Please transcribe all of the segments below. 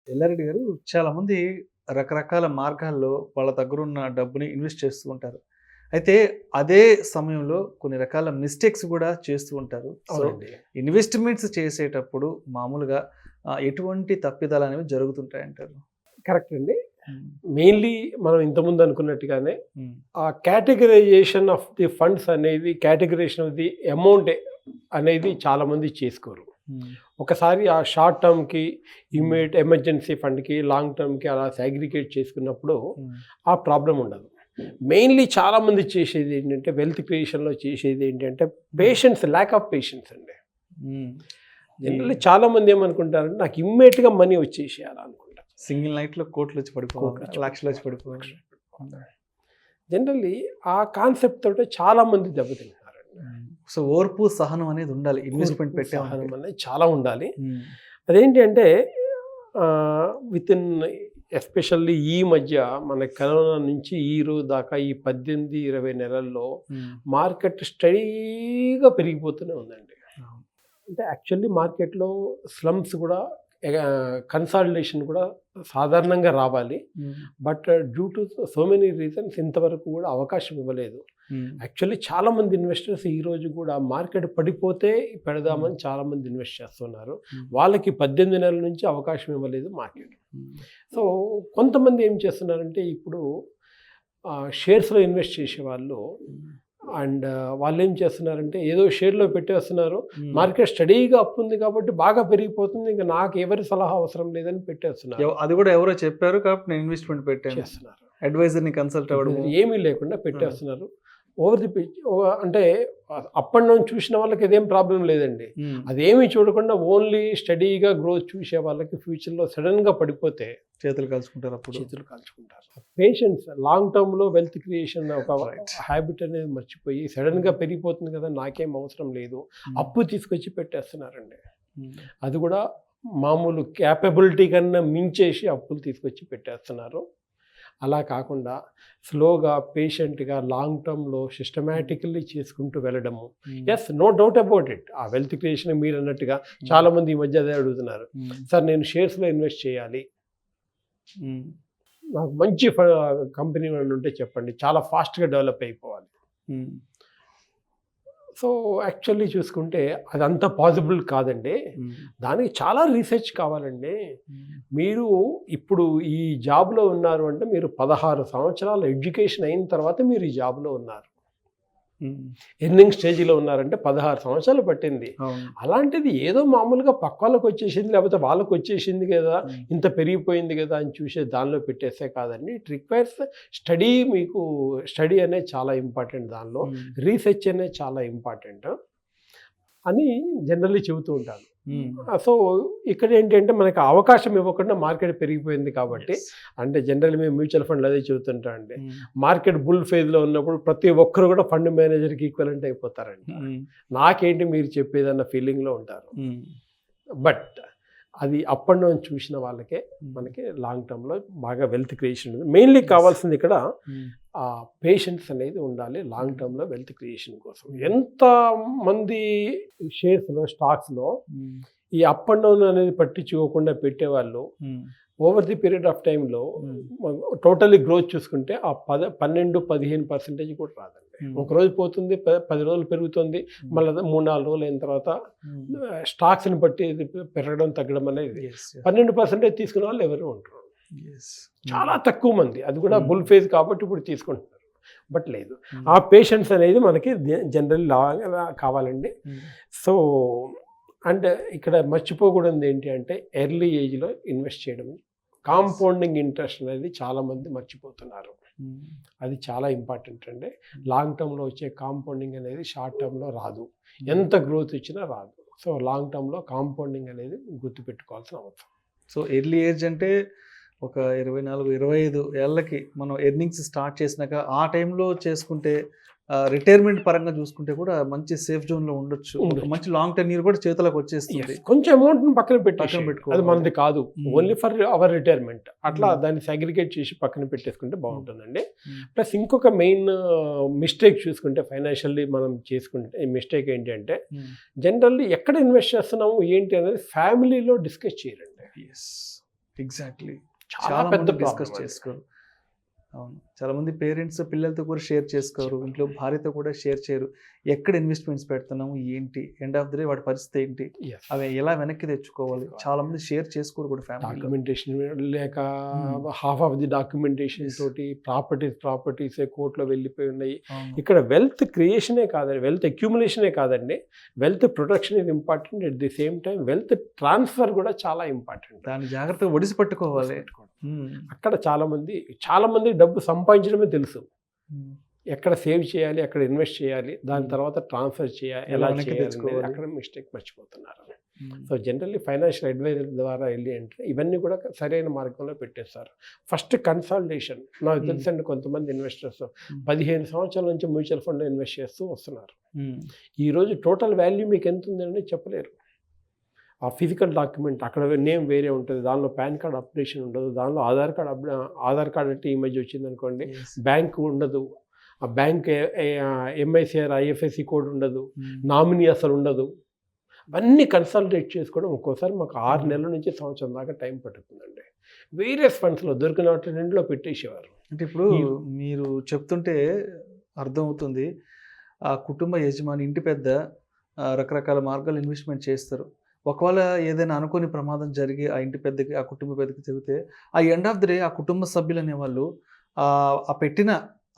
ఎల్లారెడ్డి గారు, చాలామంది రకరకాల మార్గాల్లో వాళ్ళ దగ్గరున్న డబ్బుని ఇన్వెస్ట్ చేస్తూ ఉంటారు. అయితే అదే సమయంలో కొన్ని రకాల మిస్టేక్స్ గూడా చేస్తూ ఉంటారు. సో, అవునండి. ఇన్వెస్ట్‌మెంట్స్ చేసేటప్పుడు మామూలుగా ఎటువంటి తప్పిదాలనేవి జరుగుతుంటాయంటారు? కరెక్ట్ అండి. హ్మ్. మెయిన్‌లీ మనం ఇంతకుముందు అనుకున్నట్టుగానే హ్మ్. ఆ కేటగరైజేషన్ ఆఫ్ ది ఫండ్స్ అనేది కేటగరైజేషన్ ఆఫ్ ది అమౌంట్ అనేది చాలామంది చేసుకోరు. హ్మ్. ఒకసారి ఆ షార్ట్ టర్మ్‌కి, ఇమ్మీడియేట్ ఎమర్జెన్సీ ఫండ్‌కి, లాంగ్ టర్మ్‌కి అలా సాగ్రిగేట్ చేసుకున్నప్పుడు హ్మ్. ఆ ప్రాబ్లమ్ ఉండదు. మెయిన్‌లీ చాలామంది చేసేది ఏంటంటే వెల్త్ క్రియేషన్‌లో చేసేది ఏంటంటే ల్యాక్ ఆఫ్ పేషెన్స్ అండి. హ్మ్. ఈ జనరల్లీ చాలామంది ఏమనుకుంటారంటే నాకు ఇమ్మీడియేట్‌గా మనీ వచ్చేసేయాలనుకుంటారు. సింగిల్ నైట్‌లో కోట్లొచ్చి పడిపోవాలి, కోట్లొచ్చి లక్షలొచ్చి పడిపోవాలి. హ్మ్. జనరల్లీ ఆ కాన్సెప్ట్ తోటే చాలామంది దెబ్బతింటున్నారండి. హ్మ్. సో, ఓర్పు, సహనం అనేది ఉండాలి ఇన్వెస్ట్‌మెంట్ పెట్టామంటే. సహనం అనేది చాలా ఉండాలి. హ్మ్. అదేంటి అంటే వితిన్ ఎస్పెషల్లీ ఈ మధ్య మన కరోనా నుంచి ఈ రోజు దాకా ఈ 18, 20 నెలల్లో హ్మ్. మార్కెట్ స్టడీగా పెరిగిపోతూనే ఉందండి. అవును. అంటే యాక్చువల్లీ మార్కెట్‌లో స్లమ్స్ కూడా కన్సాలిడేషన్ కూడా సాధారణంగా రావాలి. హ్మ్. But due to so many reasons ఇంతవరకు కూడా అవకాశం ఇవ్వలేదు. హ్మ్. యాక్చువల్లీ చాలామంది ఇన్వెస్టర్స్ ఈరోజు కూడా మార్కెట్ పడిపోతే పెడదామని చాలామంది ఇన్వెస్ట్ చేస్తున్నారు. హ్మ్. వాళ్ళకి 18 నెలల నుంచి అవకాశం ఇవ్వలేదు మార్కెట్. హ్మ్. సో కొంతమంది ఏం చేస్తున్నారంటే ఇప్పుడు షేర్స్‌లో ఇన్వెస్ట్ చేసేవాళ్ళు అండ్ వాళ్ళేం చేస్తున్నారంటే ఏదో షేర్‌లో పెట్టేస్తున్నారు. హ్మ్. మార్కెట్ స్టడీగా అప్ ఉంది కాబట్టి బాగా పెరిగిపోతుంది. ఇంక నాకు ఎవరి సలహా అవసరం లేదని పెట్టేస్తున్నారు. అది గూడా ఎవరో చెప్పారు కాబట్టి నేను ఇన్వెస్ట్‌మెంట్ పెట్టాను. చేస్తున్నారు. అడ్వైజర్‌ని కన్సల్ట్ అవ్వడము. ఏమీ లేకుండా పెట్టేస్తున్నారు. ఓవర్ ది పిచ్ అంటే అప్ అండ్ డౌన్ చూసిన వాళ్ళకి ఇదేం ప్రాబ్లమ్ లేదండి. హ్మ్. అదేమీ చూడకుండా ఓన్లీ స్టడీగా గ్రోత్ చూసే వాళ్ళకి ఫ్యూచర్‌లో సడెన్‌గా పడిపోతే చేతులు కాల్చుకుంటారు అప్పుడు. చేతులు కాల్చుకుంటారు. పేషెన్స్ లాంగ్ టర్మ్‌లో వెల్త్ క్రియేషన్ ఒక రైట్. హ్యాబిట్ అనేది మర్చిపోయి సడెన్‌గా పెరిగిపోతుంది కదా! నాకేం అవసరం లేదు. అప్పు తీసుకొచ్చి పెట్టేస్తున్నారండి. హ్మ్. అది కూడా మామూలు క్యాపబిలిటీ కన్నా మించేసి అప్పులు తీసుకొచ్చి పెట్టేస్తున్నారు. అలా కాకుండా స్లోగా, పేషెంట్‌గా లాంగ్ టర్మ్‌లో సిస్టమాటికల్లీ చేసుకుంటూ వెళ్ళడము. Hmm. Yes, no doubt about it. ఆ వెల్త్ క్రియేషన్ మీరన్నట్టుగా చాలామంది ఈ మధ్య అదే అడుగుతున్నారు. హ్మ్. సార్ నేను షేర్స్‌లో ఇన్వెస్ట్ చేయాలి. హ్మ్. నాకు మంచి కంపెనీ ఏమైనా ఉంటే చెప్పండి. చాలా ఫాస్ట్‌గా డెవలప్ అయిపోవాలి. హ్మ్. సో, యాక్చువల్లీ చూసుకుంటే అదంతా పాసిబుల్ కాదండి. హ్మ్. దానికి చాలా రీసెర్చ్ కావాలండి. హ్మ్. మీరు ఇప్పుడు ఈ జాబ్‌లో ఉన్నారు అంటే మీరు 16 సంవత్సరాలు ఎడ్యుకేషన్ అయిన తర్వాత మీరు ఈ జాబ్‌లో ఉన్నారు. హ్మ్. ఎర్నింగ్ స్టేజ్‌లో ఉన్నారంటే 16 సంవత్సరాలు పట్టింది. అవును. అలాంటిది ఏదో మామూలుగా పక్కోళ్ళకొచ్చేసింది లేకపోతే వాళ్ళకొచ్చేసింది గదా! హ్మ్. ఇంత పెరిగిపోయింది గదా! అని చూసే దానిలో పెట్టేస్తే కాదండి. It requires study. మీకు స్టడీ అనేది చాలా ఇంపార్టెంట్ దానిలో. హ్మ్. రీసెర్చ్ అనేది చాలా ఇంపార్టెంట్ అని జనరల్లీ చెబుతూ ఉంటాను. హ్మ్. సో, ఇక్కడేంటంటే మనకు అవకాశం ఇవ్వకుండా మార్కెట్ పెరిగిపోయింది కాబట్టి యెస్. అంటే జనరల్లీ మేము మ్యూచువల్ ఫండ్‌లో అదే చెబుతుంటామండి. హ్మ్. మార్కెట్ బుల్ ఫేజ్‌లో ఉన్నప్పుడు ప్రతి ఒక్కరు కూడా ఫండ్ మేనేజర్‌కి ఈక్వలెంట్ అయిపోతారంట. హ్మ్. నాకేంటి మీరు చెప్పేదన్న ఫీలింగ్‌లో ఉంటారు. హ్మ్. బట్ అది అప్ అండ్ డౌన్ చూసిన వాళ్ళకే మనకి లాంగ్ టర్మ్‌లో బాగా వెల్త్ క్రియేషన్ ఉంది. మెయిన్‌లీ కావాల్సింది ఇక్కడ హ్మ్. పేషెన్స్ అనేది ఉండాలి లాంగ్ టర్మ్‌లో వెల్త్ క్రియేషన్ కోసం. ఎంత మంది షేర్స్‌లో, స్టాక్స్‌లో హ్మ్. ఈ అప్ అండ్ డౌన్ అనేది పట్టించుకోకుండా పెట్టేవాళ్ళు హ్మ్. ఓవర్ ది పీరియడ్ ఆఫ్ టైమ్‌లో హ్మ్. టోటల్లీ గ్రోత్ చూసుకుంటే ఆ 12-15% కూడా రాదండి. హ్మ్. ఒకరోజు పోతుంది, 10 రోజులు పెరుగుతుంది. మళ్ళీ 3, 4 రోజులు అయిన తర్వాత హ్మ్. స్టాక్స్‌ని బట్టి ఇది పెరగడం, తగ్గడం అనేది యెస్. యెస్. 12% తీసుకునే వాళ్ళు ఎవరు ఉండరు. యెస్. చాలా తక్కువ మంది. అది కూడా బుల్ ఫేజ్ కాబట్టి ఇప్పుడు తీసుకుంటున్నారు. బట్ లేదు. హ్మ్. ఆ పేషెన్స్ అనేది మనకి జనరల్ కావాలండి. హ్మ్. సో, అండ్ ఇక్కడ మర్చిపోకూడనిది ఏంటి అంటే ఎర్లీ ఏజ్‌లో ఇన్వెస్ట్ చేయడం. కాంపౌండింగ్ ఇంట్రెస్ట్ అనేది చాలామంది మర్చిపోతున్నారు. హ్మ్. అది చాలా ఇంపార్టెంట్ అండి. లాంగ్ టర్మ్‌లో వచ్చే కాంపౌండింగ్ అనేది షార్ట్ టర్మ్‌లో రాదు. హ్మ్. ఎంత గ్రోత్ ఇచ్చినా రాదు. సో, లాంగ్ టర్మ్‌లో కాంపౌండింగ్ అనేది గుర్తుపెట్టుకోవాల్సిన అవసరం. సో, ఎర్లీ ఏజ్ అంటే ఒక 24, 25 ఏళ్ళకి మనం ఎర్నింగ్స్ స్టార్ట్ చేసినాక ఆ టైంలో చేసుకుంటే రిటైర్మెంట్ పరంగా చూసుకుంటే కూడా మంచి సేఫ్ జోన్‌లో ఉండొచ్చు. ఒక మంచి లాంగ్ టెన్యూర్ కూడా చేతులకు వచ్చేస్తుంది. కొంచెం అమౌంట్‌ని పక్కన పక్కన పెట్టేసేయండి. అది పెట్టుకోవాలి. మనది కాదు. Only for hour retirement. అట్లా హ్మ్. దాన్ని సాగ్రిగేట్ చేసి పక్కన పెట్టేసుకుంటే బావుంటుందండి. హ్మ్. ప్లస్ ఇంకొక మెయిన్ మిస్టేక్ చూసుకుంటే ఫైనాన్షియల్లీ మనం చేసుకుంటే మిస్టేక్ ఏంటి అంటే హ్మ్. జనరల్లీ ఎక్కడ ఇన్వెస్ట్ చేస్తున్నాము ఏంటి అనేది ఫ్యామిలీలో డిస్కస్ చేయరండి. యెస్. ఎగ్జాక్ట్లీ. చాలా చాలా పెద్ద మంది డిస్కస్ ప్రాబ్లం చేసుకోరు. అవును. చాలా మంది పేరెంట్స్ పిల్లలతో కూడా షేర్ చేసుకోరు. ఇంట్లో భార్యతో కూడా షేర్ చేయరు. ఎక్కడ ఇన్వెస్ట్మెంట్స్ పెడుతున్నాము, ఏంటి, ఎండ్ ఆఫ్ ది డే వాడి పరిస్థితి ఏంటి, అవి ఎలా వెనక్కి తెచ్చుకోవాలి, చాలా మంది షేర్ చేసుకోరు కూడా ఫ్యామిలీలో. డాక్యుమెంటేషన్ లేక హాఫ్ ఆఫ్ ది డాక్యుమెంటేషన్ తోటి ప్రాపర్టీస్ కోర్టులో వెళ్ళిపోయి ఉన్నాయి. ఇక్కడ వెల్త్ క్రియేషనే కాదండి, వెల్త్ అక్యూములేషనే కాదండి, wealth protection is important. At the same time wealth transfer కూడా చాలా ఇంపార్టెంట్. దాన్ని జాగ్రత్తగా ఒడిసి పట్టుకోవాలి. అక్కడ చాలా మంది డబ్బు సంపాదించడమే తెలుసు, ఎక్కడ సేవ్ చేయాలి, ఎక్కడ ఇన్వెస్ట్ చేయాలి, దాని తర్వాత ట్రాన్స్ఫర్ చేయాలి, ఎలా చేయాలి, అక్కడ మిస్టేక్ మర్చిపోతున్నారు. సో జనరల్లీ ఫైనాన్షియల్ అడ్వైజర్ ద్వారా వెళ్ళి అంటే ఇవన్నీ కూడా సరైన మార్గంలో పెట్టేస్తారు. First consultation. నాకు తెలుసండి, కొంతమంది ఇన్వెస్టర్స్ 15 సంవత్సరాల నుంచి మ్యూచువల్ ఫండ్లో ఇన్వెస్ట్ చేస్తూ వస్తున్నారు. ఈరోజు టోటల్ వాల్యూ మీకు ఎంత ఉందని చెప్పలేరు. ఆ ఫిజికల్ డాక్యుమెంట్ అక్కడ నేమ్ వేరే ఉంటుంది, దానిలో పాన్ కార్డ్ అప్డేషన్ ఉండదు, దానిలో ఆధార్ కార్డ్ అంటే ఈ మధ్య వచ్చింది అనుకోండి, బ్యాంక్ ఉండదు, ఆ బ్యాంక్ ఎంఐసిఆర్ ఐఎఫ్ఎస్సి కోడ్ ఉండదు, నామినీ అసలు ఉండదు. అవన్నీ కన్సల్టేట్ చేసుకోవడం ఒక్కోసారి మాకు 6 నెలల నుంచి సంవత్సరం దాకా టైం పట్టుతుందండి. వేరియస్ ఫండ్స్లో దొరికిన వాటి రెండులో పెట్టేసేవారు. అంటే ఇప్పుడు మీరు చెప్తుంటే అర్థమవుతుంది, ఆ కుటుంబ యజమాని, ఇంటి పెద్ద రకరకాల మార్గాలు ఇన్వెస్ట్మెంట్ చేస్తారు. ఒకవేళ ఏదైనా అనుకోని ప్రమాదం జరిగి ఆ ఇంటి పెద్దకి, ఆ కుటుంబ పెద్దకి జరిగితే, ఆ ఎండ్ ఆఫ్ ది డే ఆ కుటుంబ సభ్యులు అనేవాళ్ళు ఆ పెట్టిన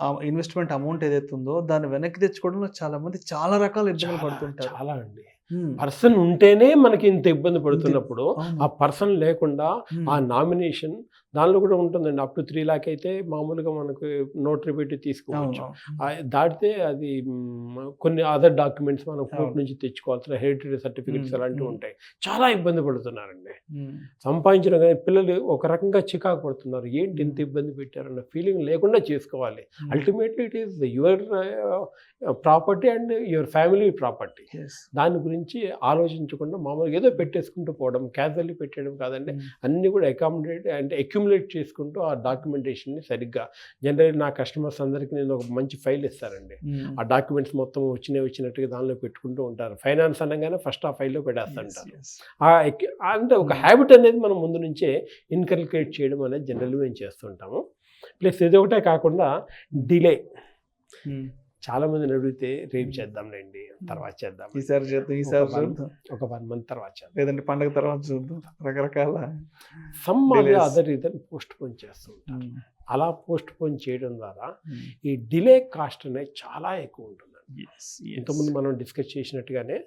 ఆ ఇన్వెస్ట్మెంట్ అమౌంట్ ఏదైతే ఉందో దాన్ని వెనక్కి తెచ్చుకోవడంలో చాలా మంది చాలా రకాల ఇబ్బందులు పడుతుంటారు. చాలా అండి. పర్సన్ ఉంటేనే మనకి ఇంత ఇబ్బంది పడుతున్నప్పుడు ఆ పర్సన్ లేకుండా ఆ నామినేషన్ దానిలో కూడా ఉంటుందండి. అప్ టు 3 lakhs అయితే మామూలుగా మనకు నోటరీ పెట్టి తీసుకోవచ్చు. దాటితే అది కొన్ని అదర్ డాక్యుమెంట్స్ మనం కోర్టు నుంచి తెచ్చుకోవాల్సిన హెరిటరీ సర్టిఫికెట్స్ అలాంటివి ఉంటాయి. చాలా ఇబ్బంది పడుతున్నారండి. సంపాదించడం కానీ పిల్లలు ఒక రకంగా చికాకు పడుతున్నారు. ఏంటి ఇంత ఇబ్బంది పెట్టారన్న ఫీలింగ్ లేకుండా చేసుకోవాలి. Ultimately it is your property and your family property. దాని గురించి ఆలోచించకుండా మామూలుగా ఏదో పెట్టేసుకుంటూ పోవడం, క్యాజువల్లీ పెట్టేయడం కాదండి. అన్నీ కూడా అక్యుములేట్ చేసుకుంటూ ఆ డాక్యుమెంటేషన్ని సరిగ్గా జనరల్ నా కస్టమర్స్ అందరికీ నేను ఒక మంచి ఫైల్ ఇస్తానండి. ఆ డాక్యుమెంట్స్ మొత్తం వచ్చినట్టుగా దానిలో పెట్టుకుంటూ ఉంటారు. ఫైనాన్స్ అనగానే ఫస్ట్ ఆ ఫైల్లో పెట్టేస్తుంటారు. అంటే ఒక హ్యాబిట్ అనేది మనం ముందు నుంచే ఇన్కల్కేట్ చేయడం అనేది జనరల్గా మేము చేస్తుంటాము. ప్లస్ ఇది ఒకటే కాకుండా డిలే. చాలా మందిని అడిగితే రేపు చేద్దాంలేండి, తర్వాత చేద్దాం, ఈసారి చూద్దాం, ఒక 1 month తర్వాత చేద్దాం, లేదంటే పండుగ తర్వాత చూద్దాం, రకరకాల అదర్ రీజన్ పోస్ట్ పోన్ చేస్తూ ఉంటారు. అలా పోస్ట్ పోన్ చేయడం ద్వారా ఈ డిలే కాస్ట్ అనేది చాలా ఎక్కువ ఉంటుందండి. ఇంతకుముందు మనం డిస్కస్ చేసినట్టుగానే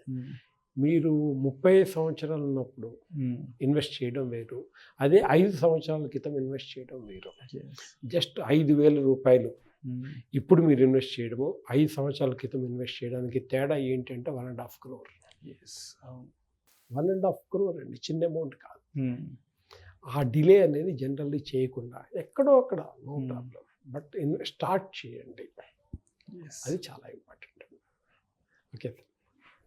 మీరు 30 సంవత్సరాలు ఉన్నప్పుడు ఇన్వెస్ట్ చేయడం వేరు, అదే 5 సంవత్సరాల క్రితం ఇన్వెస్ట్ చేయడం వేరు. జస్ట్ 5,000 రూపాయలు ఇప్పుడు మీరు ఇన్వెస్ట్ చేయడము, 5 సంవత్సరాల క్రితం ఇన్వెస్ట్ చేయడానికి తేడా ఏంటంటే 1.5 crore. 1.5 crore అండి, చిన్న అమౌంట్ కాదు. ఆ డిలే అనేది జనరల్లీ చేయకుండా ఎక్కడో అక్కడ నో ప్రాబ్లం, బట్ స్టార్ట్ చేయండి, అది చాలా ఇంపార్టెంట్. ఓకే.